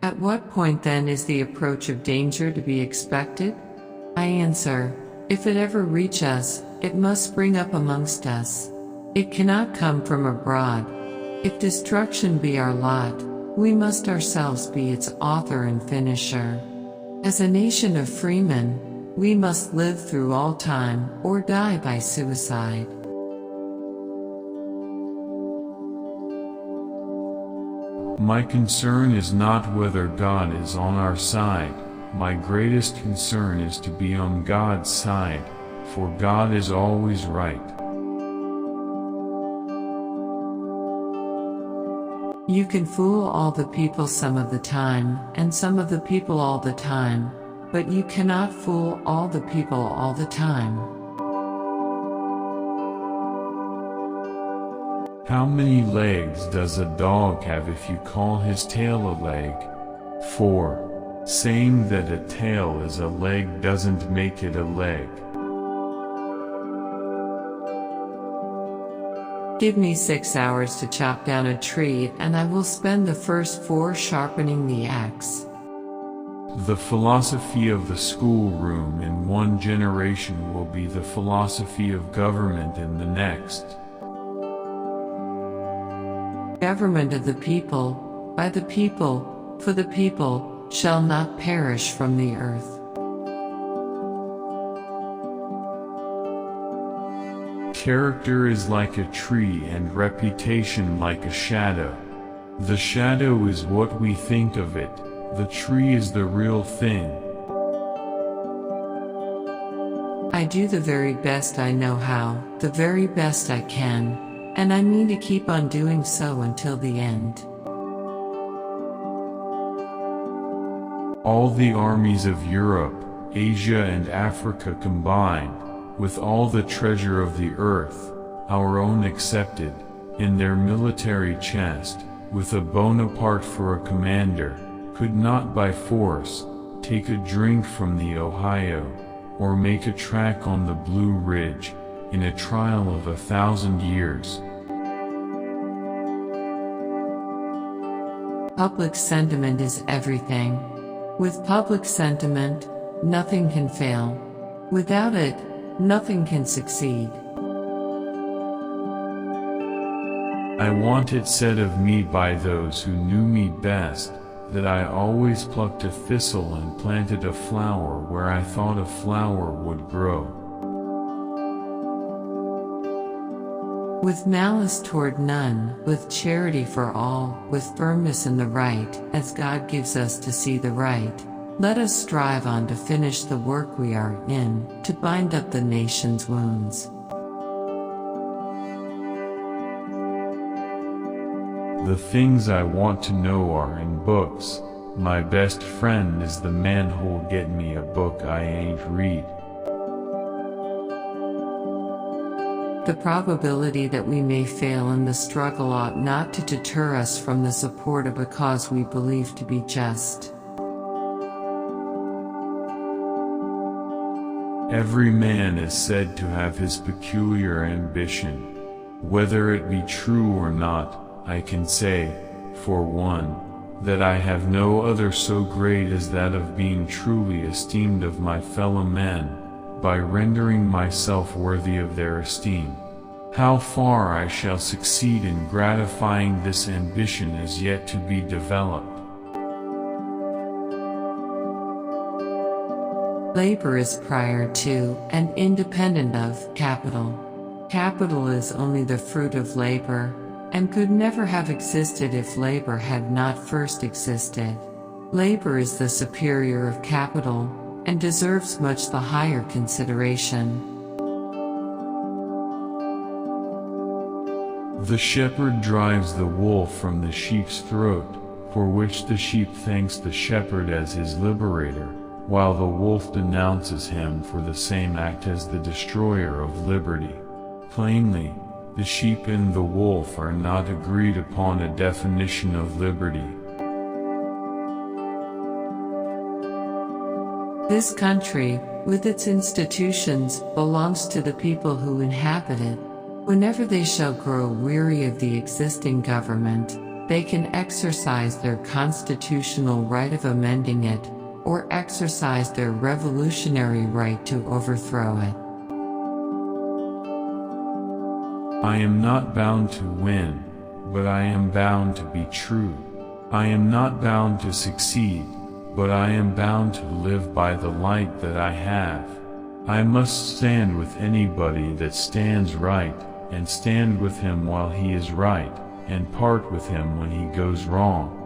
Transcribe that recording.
At what point then is the approach of danger to be expected? I answer, if it ever reach us, it must spring up amongst us. It cannot come from abroad. If destruction be our lot, we must ourselves be its author and finisher. As a nation of freemen, we must live through all time, or die by suicide. My concern is not whether God is on our side. My greatest concern is to be on God's side, for God is always right. You can fool all the people some of the time, and some of the people all the time, but you cannot fool all the people all the time. How many legs does a dog have if you call his tail a leg? 4. Saying that a tail is a leg doesn't make it a leg. Give me 6 hours to chop down a tree, and I will spend the first 4 sharpening the axe. The philosophy of the schoolroom in one generation will be the philosophy of government in the next. Government of the people, by the people, for the people, shall not perish from the earth. Character is like a tree and reputation like a shadow. The shadow is what we think of it, the tree is the real thing. I do the very best I know how, the very best I can, and I mean to keep on doing so until the end. All the armies of Europe, Asia and Africa combined, with all the treasure of the earth, our own excepted, in their military chest, with a Bonaparte for a commander, could not by force take a drink from the Ohio, or make a track on the Blue Ridge, in a trial of 1,000 years. Public sentiment is everything. With public sentiment, nothing can fail. Without it, nothing can succeed. I want it said of me by those who knew me best, that I always plucked a thistle and planted a flower where I thought a flower would grow. With malice toward none, with charity for all, with firmness in the right, as God gives us to see the right, let us strive on to finish the work we are in, to bind up the nation's wounds. The things I want to know are in books. My best friend is the man who'll get me a book I ain't read. The probability that we may fail in the struggle ought not to deter us from the support of a cause we believe to be just. Every man is said to have his peculiar ambition. Whether it be true or not, I can say, for one, that I have no other so great as that of being truly esteemed of my fellow men, by rendering myself worthy of their esteem. How far I shall succeed in gratifying this ambition is yet to be developed. Labor is prior to, and independent of, capital. Capital is only the fruit of labor, and could never have existed if labor had not first existed. Labor is the superior of capital, and deserves much the higher consideration. The shepherd drives the wolf from the sheep's throat, for which the sheep thanks the shepherd as his liberator, while the wolf denounces him for the same act as the destroyer of liberty. Plainly, the sheep and the wolf are not agreed upon a definition of liberty. This country, with its institutions, belongs to the people who inhabit it. Whenever they shall grow weary of the existing government, They can exercise their constitutional right of amending it, or exercise their revolutionary right to overthrow it. I am not bound to win, but I am bound to be true. I am not bound to succeed, but I am bound to live by the light that I have. I must stand with anybody that stands right, and stand with him while he is right, and part with him when he goes wrong.